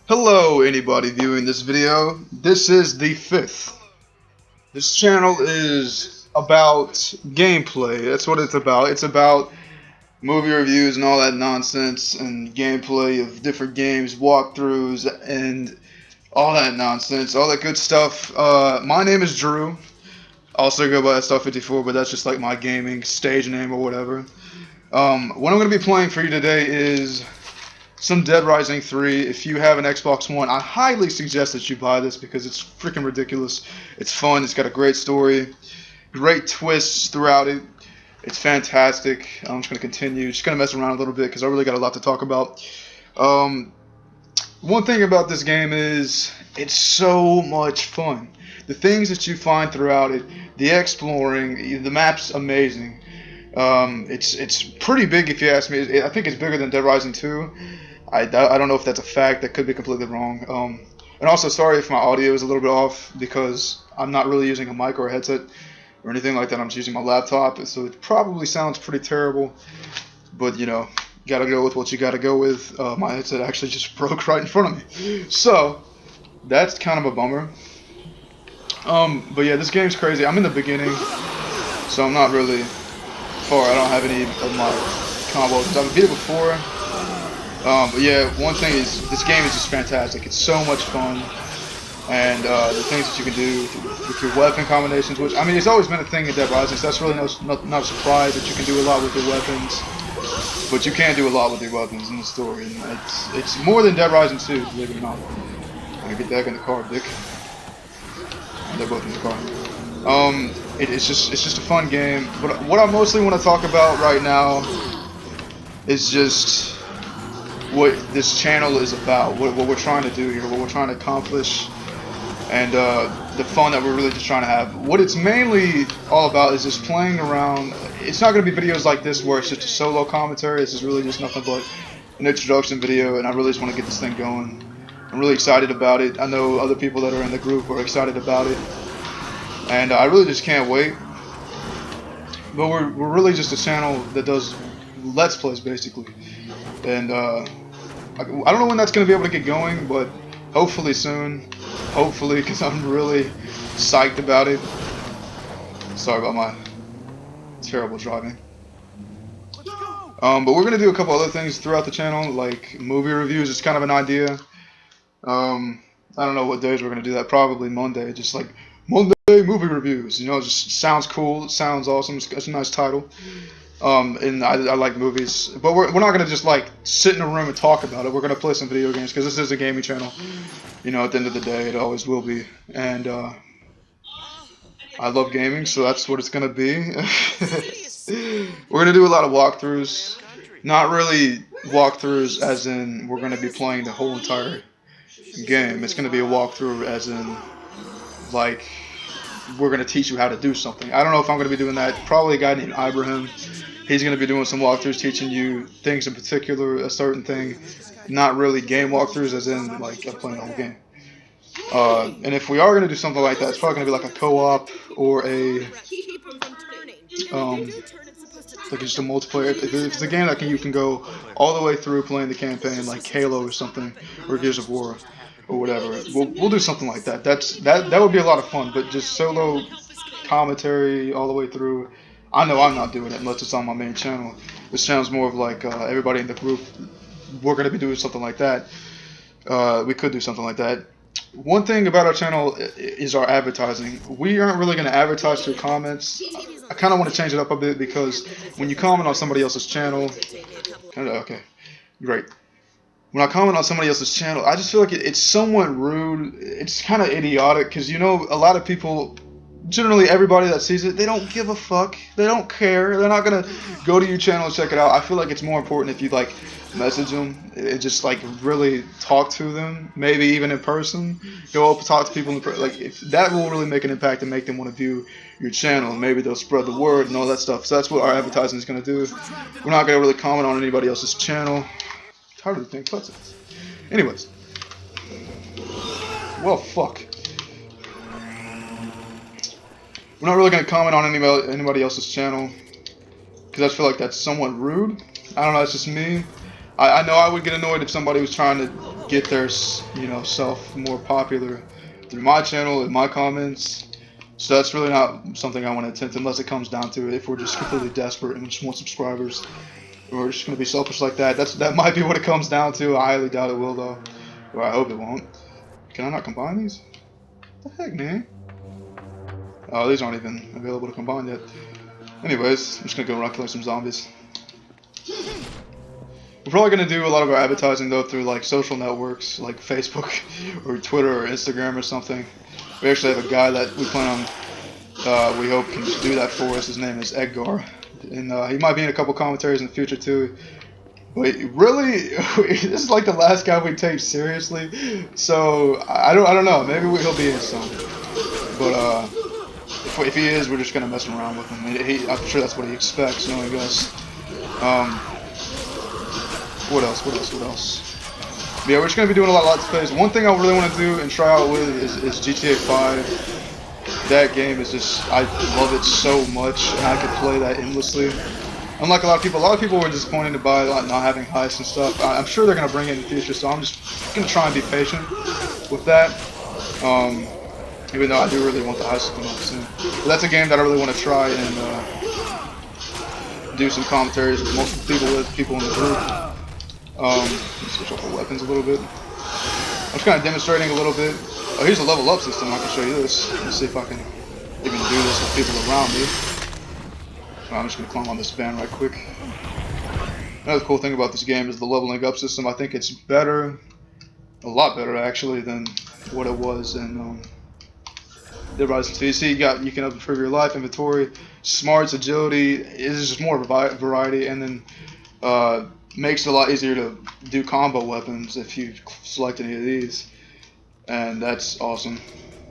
Hello, anybody viewing this video. This is the fifth. This channel is about gameplay. That's what it's about. It's about movie reviews and all that nonsense and gameplay of different games, walkthroughs, and all that nonsense, all that good stuff. My name is Drew. Also go by Star54, but that's just like my gaming stage name or whatever. What I'm going to be playing for you today is some Dead Rising 3. If you have an Xbox One, I highly suggest that you buy this because it's freaking ridiculous. It's fun. It's got a great story, great twists throughout it. It's fantastic. I'm just going to continue. Just going to mess around a little bit because I really got a lot to talk about. One thing about this game is it's so much fun. The things that you find throughout it, the exploring, the map's amazing. It's pretty big if you ask me. I think it's bigger than Dead Rising 2. I don't know if that's a fact. That could be completely wrong. And also, sorry if my audio is a little bit off because I'm not really using a mic or a headset or anything like that. I'm just using my laptop, so it probably sounds pretty terrible. But you know, gotta go with what you gotta go with. My headset actually just broke right in front of me, so that's kind of a bummer. But yeah, this game's crazy. I'm in the beginning, so I'm not really far. I don't have any of my combos. I've beat it before. But yeah, one thing is this game is just fantastic. It's so much fun, and the things that you can do with your weapon combinations, which I mean, it's always been a thing in Dead Rising, so that's really not a surprise that you can do a lot with your weapons. But you can do a lot with your weapons in the story, and it's more than Dead Rising 2, believe it or not. I'm gonna get back in the car, Dick. They're both in the car. It's just a fun game. But what I mostly want to talk about right now is just what this channel is about, what we're trying to do here, what we're trying to accomplish, and the fun that we're really just trying to have. What it's mainly all about is just playing around. It's not going to be videos like this where it's just a solo commentary. This is really just nothing but an introduction video, and I really just want to get this thing going. I'm really excited about it. I know other people that are in the group are excited about it, and I really just can't wait. But we're really just a channel that does Let's Plays, basically. And I don't know when that's going to be able to get going, but hopefully soon. Hopefully, because I'm really psyched about it. Sorry about my terrible driving. But we're going to do a couple other things throughout the channel, like movie reviews. It's kind of an idea. I don't know what days we're going to do that. Probably Monday. Just like Monday movie reviews. You know, it just sounds cool. It sounds awesome. It's a nice title. And I like movies, but we're not gonna just like sit in a room and talk about it. We're gonna play some video games because this is a gaming channel. You know, at the end of the day, it always will be. And I love gaming, so that's what it's gonna be. We're gonna do a lot of walkthroughs, not really walkthroughs as in we're gonna be playing the whole entire game. It's gonna be a walkthrough as in like we're going to teach you how to do something. I don't know if I'm going to be doing that. Probably a guy named Ibrahim. He's going to be doing some walkthroughs, teaching you things in particular, a certain thing. Not really game walkthroughs, as in like I'm playing the whole game. And if we are going to do something like that, it's probably going to be like a co-op or a like just a multiplayer. If it's a game that you can go all the way through playing the campaign, like Halo or something, or Gears of War, or whatever. We'll do something like that. That would be a lot of fun. But just solo commentary all the way through. I know I'm not doing it unless it's on my main channel. This channel's more of like everybody in the group. We're gonna be doing something like that. We could do something like that. One thing about our channel is our advertising. We aren't really going to advertise through comments. I kind of want to change it up a bit because when you comment on somebody else's channel, okay, great. When I comment on somebody else's channel, I just feel like it's somewhat rude. It's kind of idiotic because, you know, a lot of people, generally everybody that sees it, they don't give a fuck. They don't care. They're not going to go to your channel and check it out. I feel like it's more important if you, like, message them, just like really talk to them, maybe even in person. Go up and talk to people like if that will really make an impact and make them want to view your channel. Maybe they'll spread the word and all that stuff. So that's what our advertising is going to do. We're not going to really comment on anybody else's channel. It's hard to think cutscenes. Anyways, well, fuck. We're not really going to comment on anybody else's channel because I feel like that's somewhat rude. I don't know. It's just me. I know I would get annoyed if somebody was trying to get their, you know, self more popular through my channel and my comments. So that's really not something I want to attempt unless it comes down to it. If we're just completely desperate and just want subscribers, we're just gonna be selfish like that. That might be what it comes down to. I highly doubt it will though. Or I hope it won't. Can I not combine these? What the heck, man? Oh, these aren't even available to combine yet. Anyways, I'm just gonna go around killing some zombies. We're probably gonna do a lot of our advertising though through like social networks like Facebook or Twitter or Instagram or something. We actually have a guy that we plan on, we hope can do that for us. His name is Edgar, and he might be in a couple commentaries in the future too. But really, this is like the last guy we take seriously. So I don't know. Maybe he'll be in some. But if he is, we're just gonna mess around with him. I'm sure that's what he expects, knowing us. What else? But yeah, we're just gonna be doing a lot of Let's Plays. One thing I really want to do and try out with is GTA 5. That game is just, I love it so much, and I could play that endlessly. Unlike a lot of people were disappointed by like not having heists and stuff. I'm sure they're gonna bring it in the future, so I'm just gonna try and be patient with that. Even though I do really want the heist to come up soon. But that's a game that I really want to try and do some commentaries with multiple people in the group. Switch up the weapons a little bit. I'm just kind of demonstrating a little bit. Oh, here's a level up system. I can show you this. Let's see if I can even do this with people around me. I'm just going to climb on this van right quick. Another cool thing about this game is the leveling up system. I think it's better, a lot better actually, than what it was in Dead Rising 2. You see, you can improve your life, inventory, smarts, agility. It's just more variety, and then makes it a lot easier to do combo weapons if you select any of these, and that's awesome.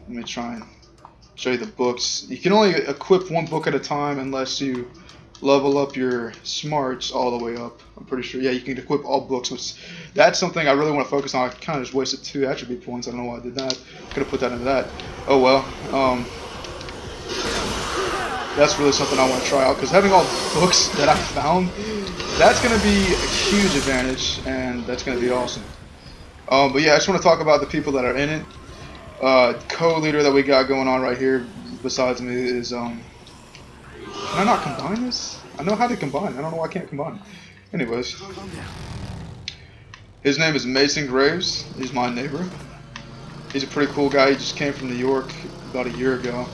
Let me try and show you the books. You can only equip one book at a time unless you level up your smarts all the way up. I'm pretty sure. Yeah, you can equip all books, which that's something I really want to focus on. I kind of just wasted 2 attribute points. I don't know why I did that. Could have put that into that. Oh well. That's really something I want to try out, because having all the books that I found, that's going to be a huge advantage, and that's going to be awesome. But yeah, I just want to talk about the people that are in it. Co-leader that we got going on right here besides me is, can I not combine this? I know how to combine. I don't know why I can't combine. Anyways. His name is Mason Graves. He's my neighbor. He's a pretty cool guy. He just came from New York about a year ago.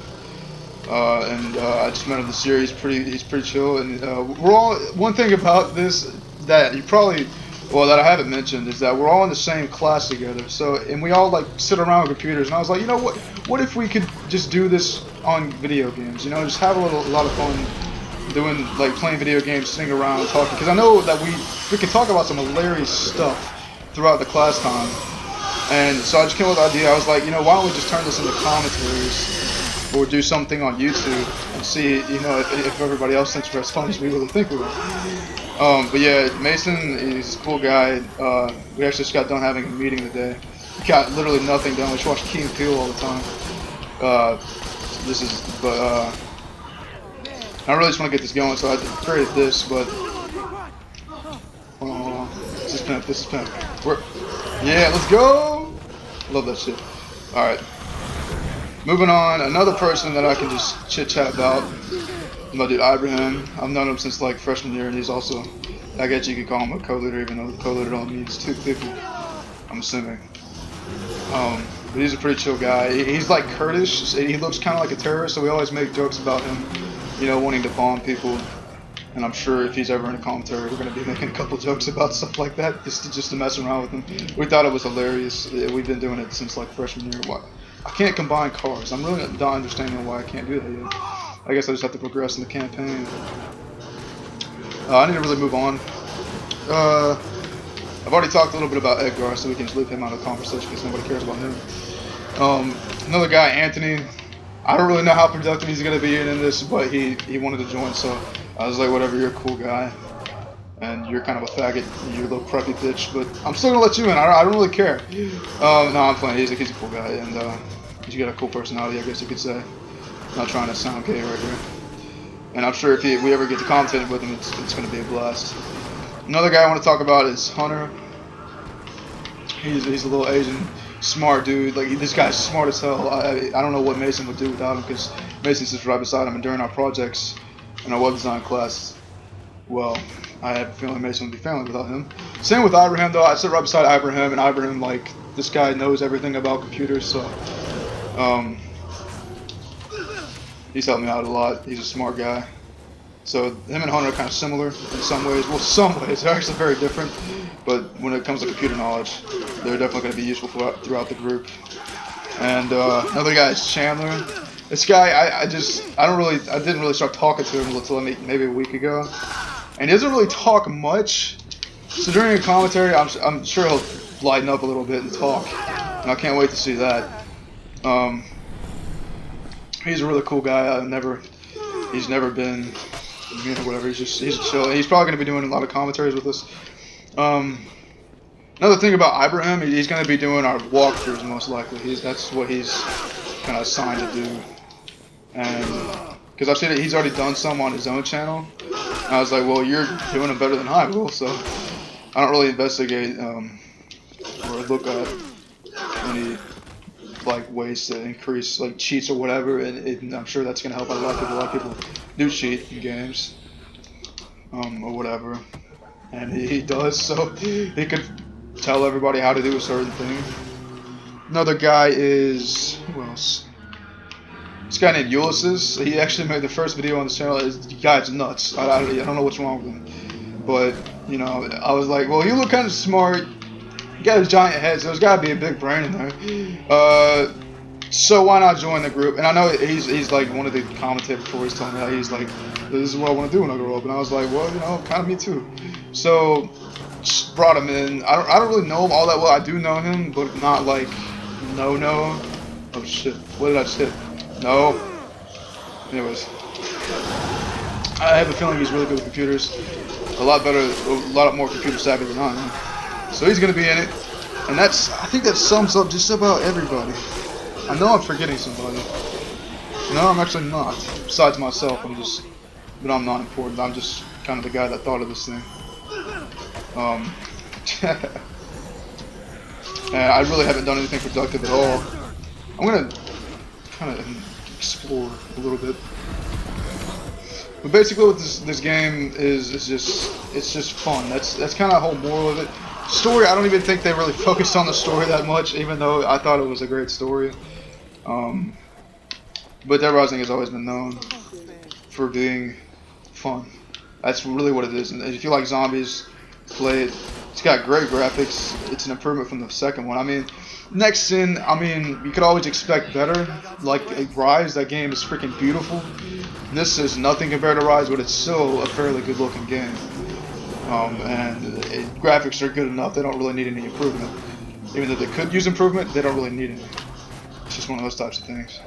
I just met him this year. He's pretty chill. And we're all, one thing about this that you probably, well, that I haven't mentioned is that we're all in the same class together. So, and we all like sit around with computers. And I was like, you know what if we could just do this on video games? You know, just have a lot of fun doing, like, playing video games, sitting around, talking. Because I know that we can talk about some hilarious stuff throughout the class time. And so I just came up with the idea. I was like, you know, why don't we just turn this into commentaries? Or do something on YouTube and see, you know, if everybody else thinks we're as funny as we really think we are. But yeah, Mason, he's a cool guy. We actually just got done having a meeting today. Got literally nothing done. We just watch Key and Peele all the time. I really just want to get this going, so I created this, but this is pimp. Yeah, let's go. Love that shit. All right. Moving on, another person that I can just chit-chat about, my dude Ibrahim. I've known him since like freshman year, and he's also, I guess you could call him a co-leader, even though the co-leader only means 2 people, I'm assuming. But he's a pretty chill guy. He's like Kurdish, he looks kind of like a terrorist, so we always make jokes about him, you know, wanting to bomb people. And I'm sure if he's ever in a commentary, we're going to be making a couple jokes about stuff like that, just to mess around with him. We thought it was hilarious. We've been doing it since like freshman year. I can't combine cars. I'm really not understanding why I can't do that yet. I guess I just have to progress in the campaign. I need to really move on. I've already talked a little bit about Edgar, so we can just leave him out of the conversation because nobody cares about him. Another guy, Anthony. I don't really know how productive he's going to be in this, but he wanted to join, so I was like, whatever, you're a cool guy. And you're kind of a faggot, you're a little preppy bitch, but I'm still gonna let you in. I don't really care. No, I'm playing. He's a cool guy, and he's got a cool personality, I guess you could say. Not trying to sound gay right here. And I'm sure if we ever get to commentate with him, it's gonna be a blast. Another guy I want to talk about is Hunter. He's a little Asian, smart dude. Like this guy's smart as hell. I don't know what Mason would do without him, because Mason sits right beside him, and during our projects in our web design class, well, I have a feeling Mason would be failing without him. Same with Ibrahim though. I sit right beside Ibrahim, and Ibrahim, like, this guy knows everything about computers, so he's helped me out a lot. He's a smart guy. So him and Hunter are kind of similar in some ways. Well, some ways they're actually very different. But when it comes to computer knowledge, they're definitely going to be useful throughout the group. And another guy is Chandler. This guy, I didn't really start talking to him until maybe a week ago. And he doesn't really talk much. So during a commentary, I'm sure he'll lighten up a little bit and talk. And I can't wait to see that. He's a really cool guy. He's never been mean or whatever. He's chill. He's probably going to be doing a lot of commentaries with us. Another thing about Ibrahim, he's going to be doing our walkthroughs most likely. That's what he's kind of assigned to do. And because I've seen that he's already done some on his own channel, and I was like, well, you're doing them better than I will, so I don't really investigate or look at any like ways to increase like cheats or whatever, and I'm sure that's going to help out a lot of people. A lot of people do cheat in games or whatever, and he does, so he could tell everybody how to do a certain thing. Another guy is, who else? This guy named Ulysses. He actually made the first video on the channel. The guy's nuts. I don't know what's wrong with him, but you know, I was like, well, you look kind of smart. You got a giant head, so there's got to be a big brain in there. So why not join the group? And I know he's like one of the commentators before. He's telling me that he's like, this is what I want to do when I grow up. And I was like, well, you know, kind of me too. So just brought him in. I don't really know him all that well. I do know him, but not like no. Oh shit! What did I just hit? No. Anyways, I have a feeling he's really good with computers. A lot more computer savvy than I am. So he's gonna be in it, and I think that sums up just about everybody. I know I'm forgetting somebody. No, I'm actually not. Besides myself, but I'm not important. I'm just kind of the guy that thought of this thing. And I really haven't done anything productive at all. I'm gonna kind of explore a little bit. But basically, what this game is it's just fun. That's kind of the whole moral of it. Story, I don't even think they really focused on the story that much, even though I thought it was a great story. But Dead Rising has always been known for being fun. That's really what it is. And if you like zombies, play it. It's got great graphics. It's an improvement from the second one. I mean, Next Sin, I mean, you could always expect better. Like Rise, that game is freaking beautiful. This is nothing compared to Rise, but it's still a fairly good looking game. Graphics are good enough. They don't really need any improvement. Even though they could use improvement, they don't really need it. It's just one of those types of things.